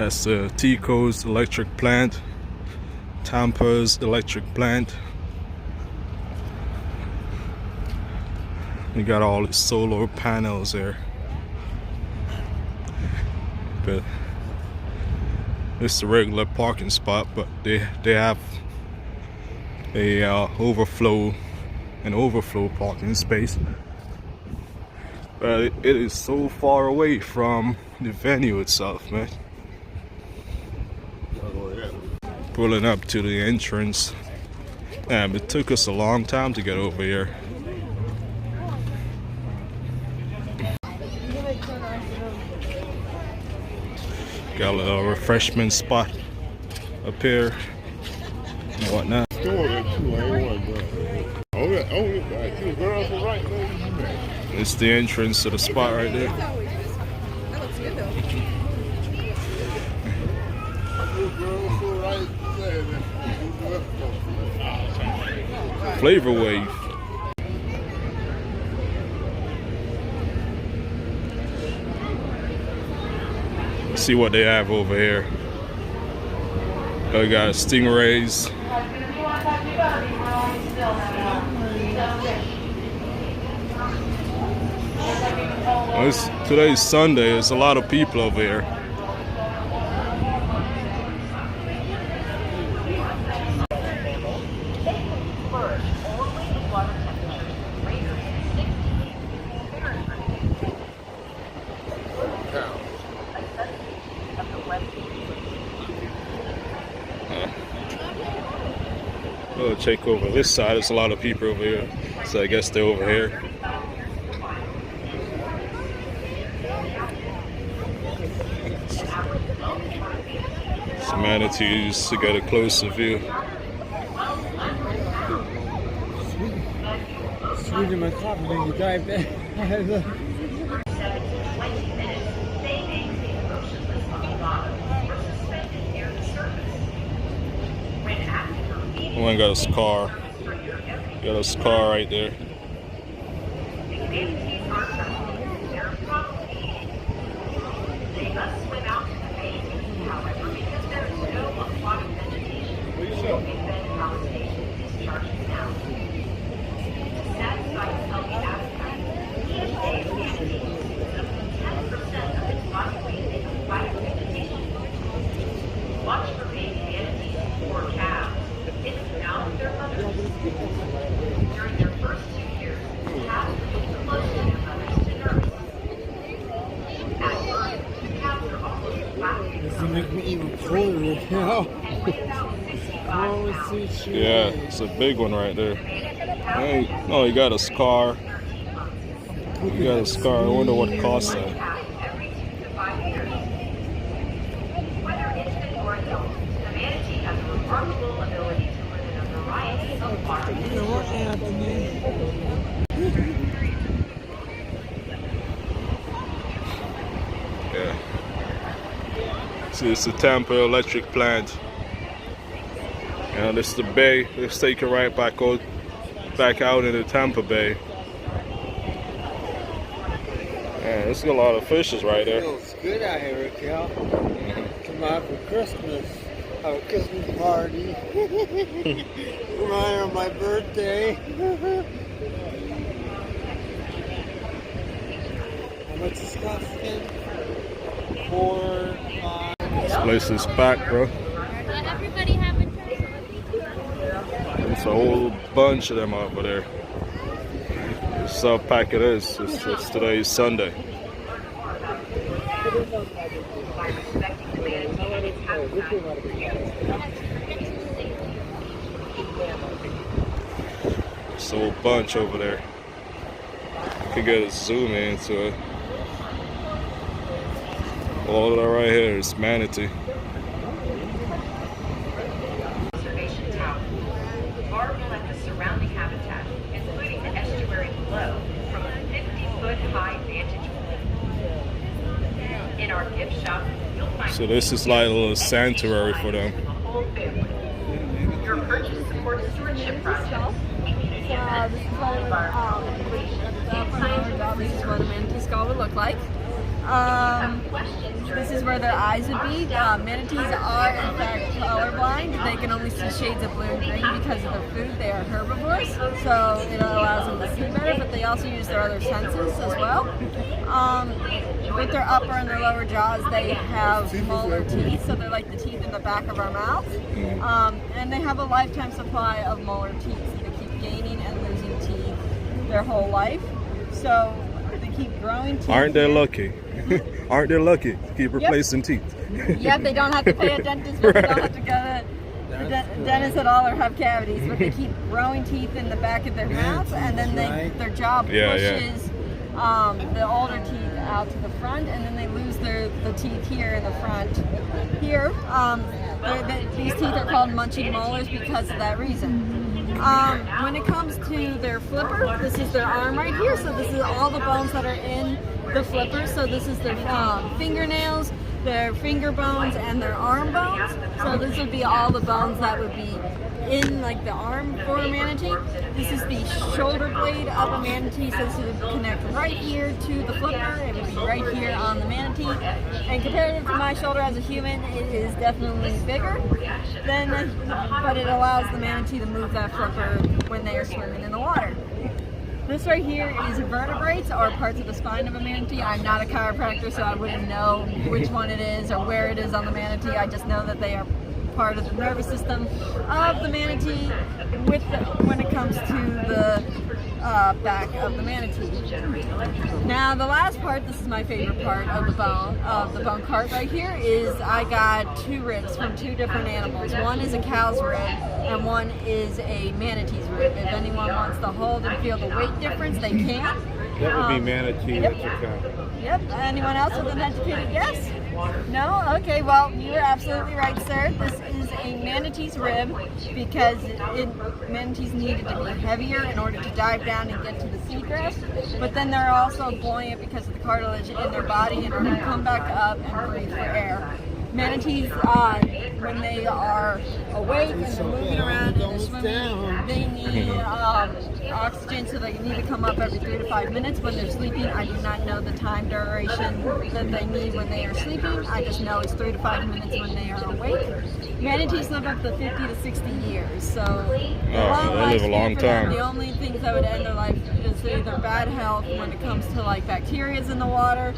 That's the Tico's electric plant, Tampa's electric plant. You got all the solar panels there. But it's a regular parking spot, but they have a overflow parking space. But it is so far away from the venue itself, man. Pulling up to the entrance. It took us a long time to get over here. Got a little refreshment spot up here and whatnot. It's the entrance to the spot right there. Flavor Wave. Let's see what they have over here. We got stingrays. Today's Sunday. There's a lot of people over here. We'll check over this side. There's a lot of people over here, so I guess they're over here. Some manatees to get a closer view. Sweet in my coffee when you drive there. One got a scar. Got a scar right there. During their first 2 years, calves became close to their mothers to nurse. At birth, calves are almost flat. This will make me even colder now. Yeah, it's a big one right there. Hey, no, he got a scar. He got a scar. I wonder what it cost that. Every 2 to 5 years. Whether infant or adult, the manatee has a remarkable ability to live in a variety of water. Yeah. See, it's the Tampa electric plant. And this is the bay. Let's take it right back out into Tampa Bay. Man, there's a lot of fishes right there. It feels good out here, Raquel. Come out for Christmas. Have a Christmas party. Right on my birthday. How much is it costing? 4, 5. This place is packed, bro. Everybody have a It's a whole bunch of them over there. This how packed it is. It's today's Sunday. It's a whole bunch over there. You can get a zoom into it. All of that right here is manatee. Observation tower. Our view at the surrounding habitat, including the estuary below, from a 50-foot high vantage point. In our gift shop, you'll find. So this is like a little sanctuary for them. Your purchase supports stewardship projects, community events, environmental education, and scientific This is what a manatee skull would look like. This is where their eyes would be. Manatees are in fact colorblind. They can only see shades of blue and green because of their food. They are herbivores, so it allows them to see better, but they also use their other senses as well. With their upper and their lower jaws, they have molar teeth, so they're like the teeth in the back of our mouth. And they have a lifetime supply of molar teeth, so they keep gaining and losing teeth their whole life. So they keep growing teeth. Aren't they lucky? Aren't they lucky to keep replacing teeth? Yep, they don't have to pay a dentist, but they don't have to go to the dentist at all or have cavities. But they keep growing teeth in the back of their mouth, and then their jaw pushes the older teeth out to the front, and then they lose the teeth here in the front. Here, these teeth are called munching molars because of that reason. When it comes to their flipper, this is their arm right here. So this is all the bones that are in the flipper. So this is their fingernails, their finger bones, and their arm bones. So this would be all the bones that would be in like the arm for a manatee. This is the shoulder blade of a manatee, so this would connect right here to the flipper. It would be right here on the manatee. And comparative to my shoulder as a human, it is definitely bigger but it allows the manatee to move that flipper when they are swimming in the water. This right here is vertebrates or parts of the spine of a manatee. I'm not a chiropractor, so I wouldn't know which one it is or where it is on the manatee. I just know that they are part of the nervous system of the manatee when it comes to the back of the manatee. Now the last part, this is my favorite part of the bone cart right here, is I got two ribs from two different animals. One is a cow's rib and one is a manatee's rib. If anyone wants to hold and feel the weight difference, they can. That would be manatee, that's a cow. Yep. Anyone else with an educated guess? No? Okay, well, you were absolutely right, sir. This is a manatee's rib because manatees needed to be heavier in order to dive down and get to the seagrass, but then they're also buoyant because of the cartilage in their body in order to come back up and breathe for air. Manatees, when they are awake and they're moving around and they're swimming, they need oxygen, so they need to come up every 3 to 5 minutes. When they're sleeping, I do not know the time duration that they need when they are sleeping. I just know it's 3 to 5 minutes when they are awake. Manatees live up to 50 to 60 years, so they live a long time. The only things that would end their life is either bad health when it comes to like bacterias in the water,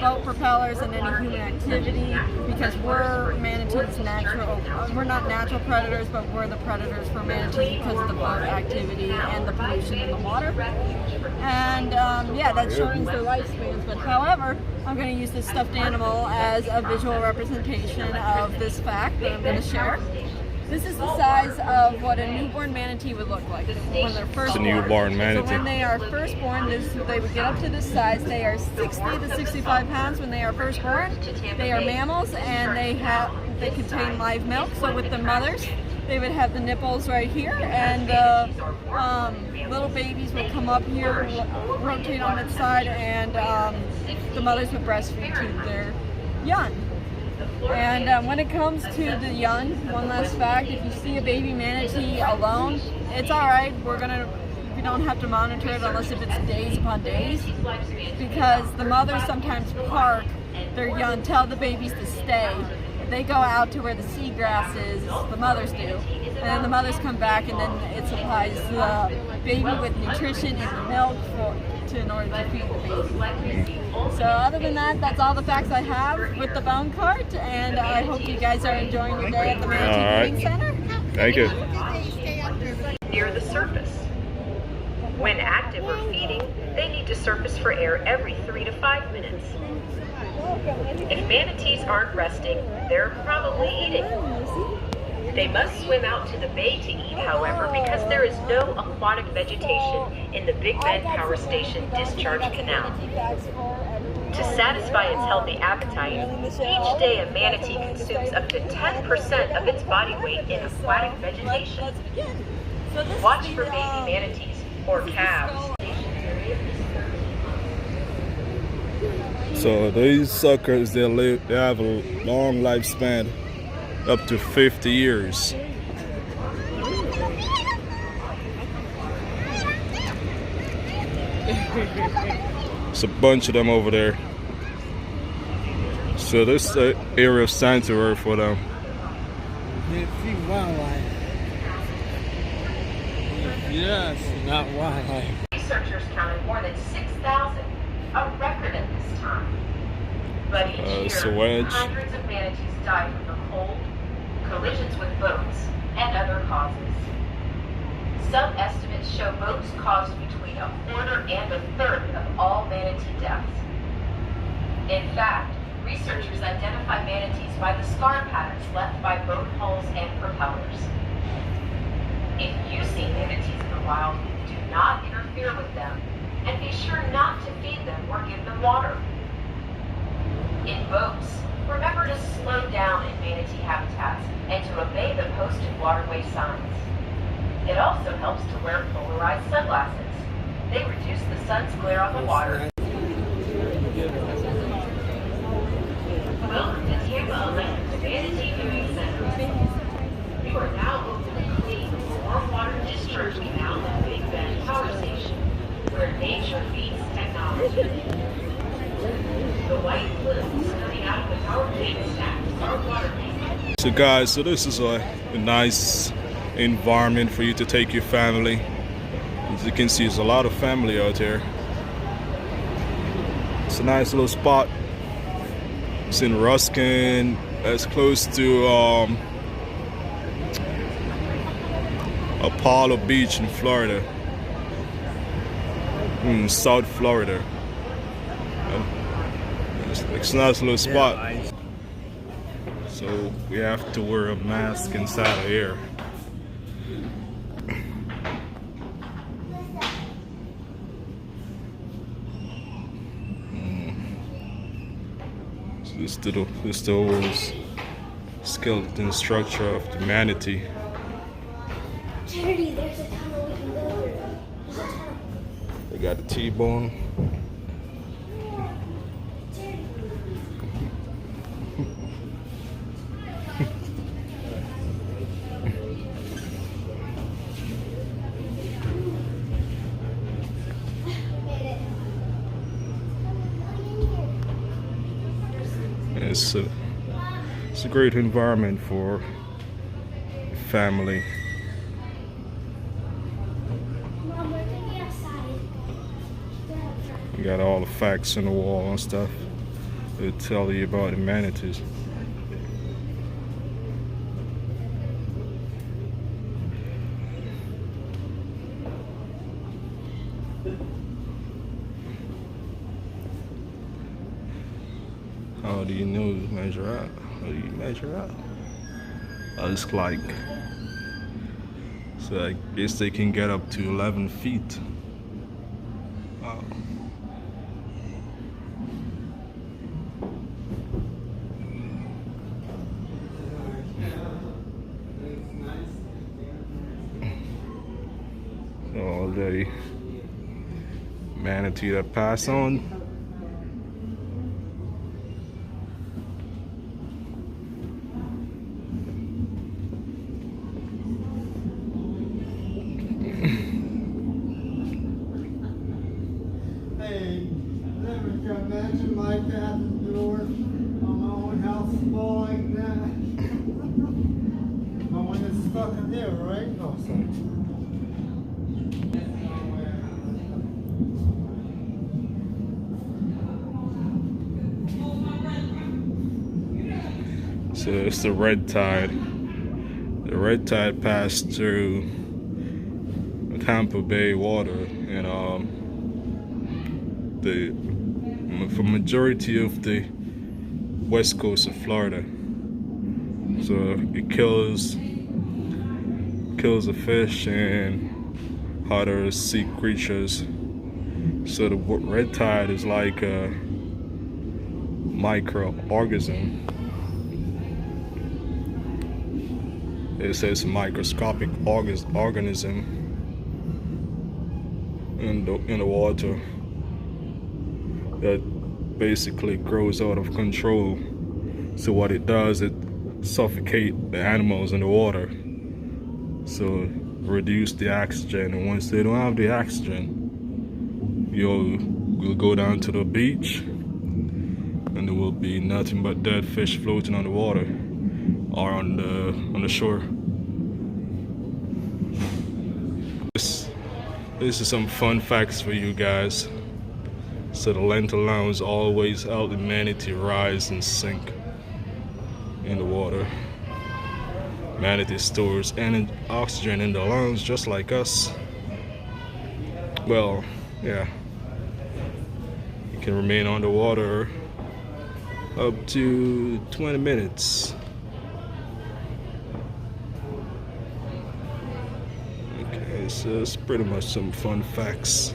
boat propellers, and any human activity, because we're manatees natural. We're not natural predators, but we're the predators for manatees because of the boat activity and the pollution in the water. And yeah, that shortens their lifespans. But however, I'm going to use this stuffed animal as a visual representation of this fact that I'm going to share. This is the size of what a newborn manatee would look like when they're first born. It's a newborn manatee. So when they are first born, they would get up to this size. They are 60 to 65 pounds when they are first born. They are mammals and they contain live milk. So with the mothers, they would have the nipples right here, and little babies would come up here, rotate on its side, and the mothers would breastfeed to their young. And when it comes to the young, one last fact, if you see a baby manatee alone, it's alright. We don't have to monitor it unless if it's days upon days, because the mothers sometimes park their young, tell the babies to stay. They go out to where the seagrass is, the mothers do, and then the mothers come back, and then it supplies the baby with nutrition and the milk in order to feed the baby. So other than that, that's all the facts I have with the bone cart, and I hope you guys are enjoying your day at the Manatee Breeding Center. Thank you. Near the surface. When active or feeding, they need to surface for air every 3 to 5 minutes. If manatees aren't resting, they're probably eating. They must swim out to the bay to eat, however, because there is no aquatic vegetation in the Big Bend Power Station discharge canal. To satisfy its healthy appetite, each day a manatee consumes up to 10% of its body weight in aquatic vegetation. Watch for baby manatees or calves. So these suckers, they have a long lifespan, up to 50 years. There's a bunch of them over there. So this is the area of sanctuary for them. You see wildlife. Yes, not wildlife. Researchers counted more than 6,000, a record at this time. But each it's a year, wedge. hundreds of manatees die from the cold, collisions with boats, and other causes. Some estimates show boats caused between a quarter and a third of all manatee deaths. In fact, researchers identify manatees by the scar patterns left by boat hulls and propellers. If you see manatees in the wild, do not interfere with them, and be sure not to feed them or give them water. In boats, remember to slow down in manatee habitats and to obey the posted waterway signs. It also helps to wear polarized sunglasses. They reduce the sun's glare on the water. Welcome to Tampa Electric's Manatee Viewing Center. You are now over the clean, warm water discharge canal at Big Bend Power Station, where nature meets technology. The white plumes coming out of the power plant stacks are water main. So guys, so this is a nice environment for you to take your family. As you can see, there's a lot of family out here. It's a nice little spot. It's in Ruskin. It's close to Apollo Beach in Florida, in South Florida. It's a nice little spot. So we have to wear a mask inside of here. So this is the whole skeleton structure of the manatee. Charity, there's a tunnel we can go through. There's a tunnel. They got the T-bone. It's a great environment for family. Mom, we're gonna be outside. You got all the facts on the wall and stuff. It'll tell you about the manatees. How do you know measure out? How do you measure out? It's like, so I guess they can get up to 11 feet. Wow. So all the manatee that pass on. Hey, never can imagine like that at the door on my own house small like that. My one is stuck in there, right? Oh, sorry. So it's the red tide. The red tide passed through Tampa Bay water, and for majority of the west coast of Florida. So it kills the fish and other sea creatures. So the red tide is like a microorganism. It says microscopic organism in the water that basically grows out of control. So what it does, it suffocates the animals in the water. So reduce the oxygen, and once they don't have the oxygen, your We'll go down to the beach, and there will be nothing but dead fish floating on the water or on the shore. This is some fun facts for you guys. So the lentil lungs always help the manatee rise and sink in the water. Manatee stores oxygen in the lungs just like us. Well, yeah. You can remain underwater up to 20 minutes. Okay, so it's pretty much some fun facts.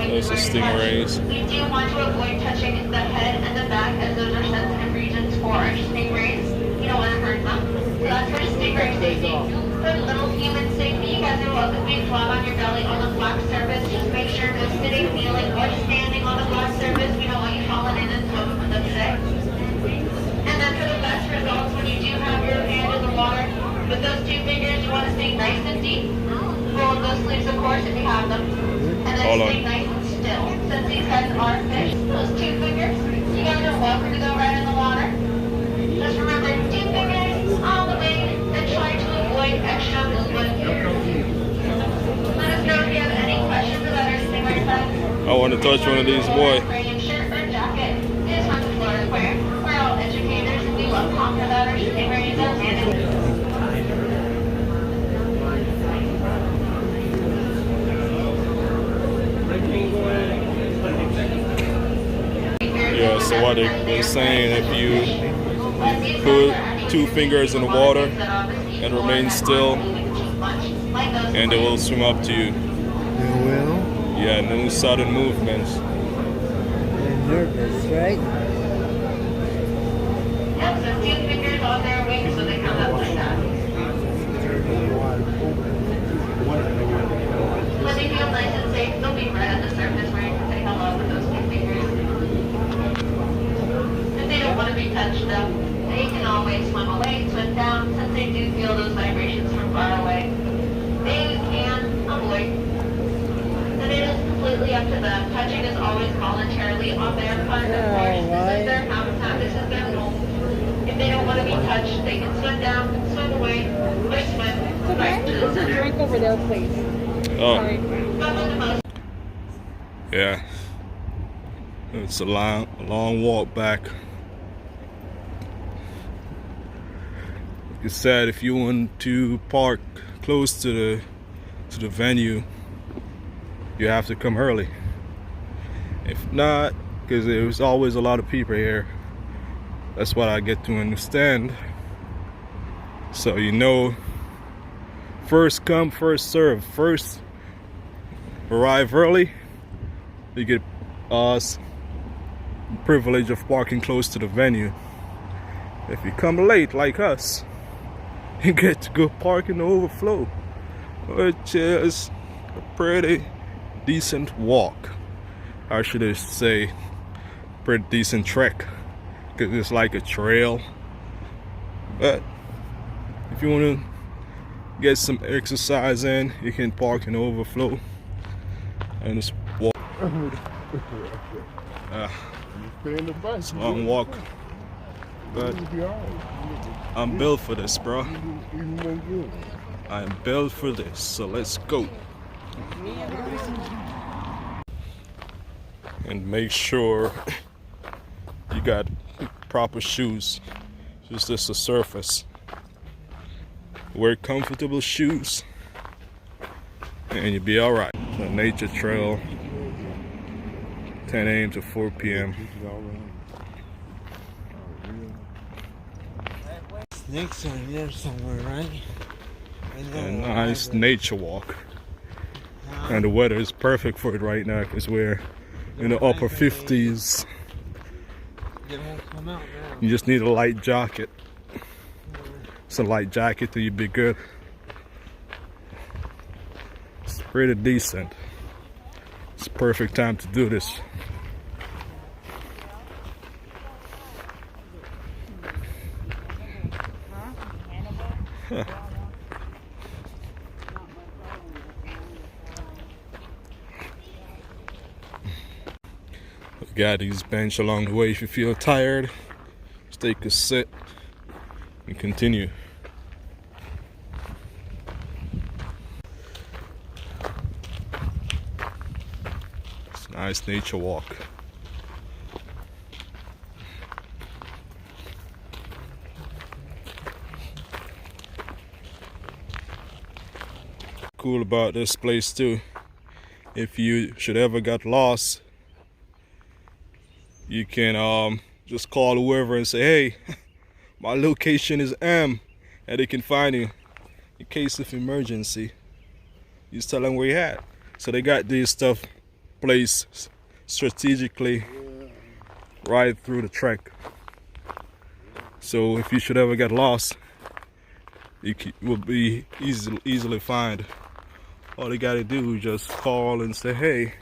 Those are stingrays. We do want to avoid touching the head and the back, as those are sensitive regions for our stingrays. You don't want to hurt them. So that's for stingray safety. For little human safety, you guys are welcome to be flat on your belly on the flat surface. Just make sure no sitting, kneeling, or standing on the flat surface. We don't want you falling in and swimming with them today. And then for the best results, when you do have your hand in the water, with those 2 fingers, you want to stay nice and deep. Roll those sleeves, of course, if you have them. And then stay nice and still. Since these guys are fish, those 2 fingers, you guys are welcome to go right in the water. Just remember, 2 fingers on the wing and try to avoid extra movement here. Let us know if you have any questions about our stingray facts. I want to touch one of these, boy. Rain shirt or jacket is from the Florida Aquarium. We're all educators and we love talking about our stingrays and manatees. Yeah, so what they're saying, if you put 2 fingers in the water and remain still, and they will swim up to you. They will? Yeah, no sudden movements. They're nervous, right? Yep, so 2 fingers on their wings so they come up like that. When they feel nice and safe, they'll be right at the surface where you can say hello with those 2 fingers. If they don't want to be touched though, they can always swim away, swim down, since they do feel those vibrations from far away. They can avoid. And it is completely up to them. Touching is always voluntarily on their part, of course. This is their habitat, this is their home. If they don't want to be touched, they can swim down, swim away, or swim right to the center. Drink over there, please. Oh, Sorry. But with the most yeah. It's a long walk back. Like I said, if you want to park close to the venue, you have to come early. If not, because there's always a lot of people here. That's what I get to understand. So you know, first come, first serve. First arrive early, you get us privilege of parking close to the venue. If you come late like us, you get to go park in the overflow, which is a pretty decent walk. Or should I say, pretty decent trek, because it's like a trail. But if you want to get some exercise in, you can park in the overflow and just walk. It's a long walk, but I'm built for this, bro. I'm built for this, so let's go. And make sure you got proper shoes. It's just a surface. Wear comfortable shoes and you'll be alright. The nature trail, 10 a.m. to 4 p.m. Snakes are there somewhere, right? A nice nature walk. And the weather is perfect for it right now because we're in the upper 50s. They won't come out now. You just need a light jacket. It's a light jacket and you'll be good. It's pretty decent. It's perfect time to do this. Got these bench along the way. If you feel tired, just take a sit and continue. It's a nice nature walk. Cool about this place too, if you should ever get lost, you can just call whoever and say, hey, my location is M, and they can find you in case of emergency. You just tell them where you're at. So they got this stuff placed strategically right through the trek. So if you should ever get lost, you will be easily find. All you gotta do is just call and say, hey,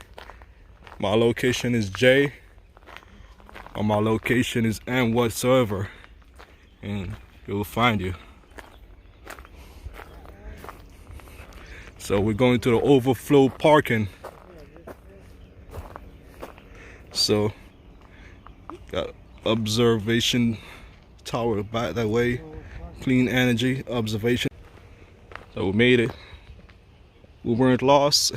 my location is J, or my location is M whatsoever, and it will find you. So we're going to the overflow parking. So got observation tower back that way, clean energy observation. So we made it. We weren't lost.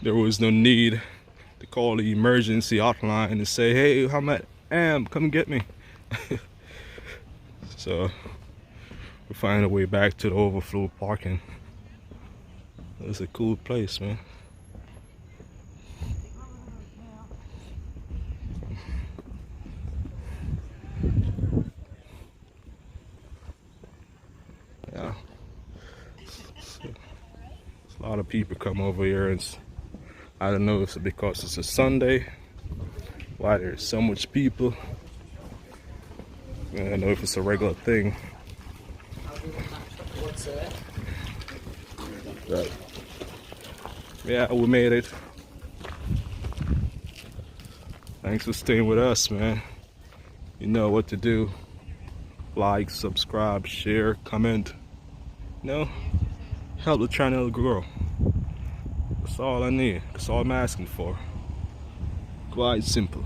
There was no need to call the emergency hotline and say, hey, I'm at M, come get me. So we find a way back to the overflow parking. It's a cool place, man. Yeah. A lot of people come over here, and I don't know if it's because it's a Sunday, why there's so much people. I don't know if it's a regular thing. But yeah, we made it. Thanks for staying with us, man. You know what to do. Like, subscribe, share, comment. You know, help the channel grow. That's all I need. That's all I'm asking for. Quite simple.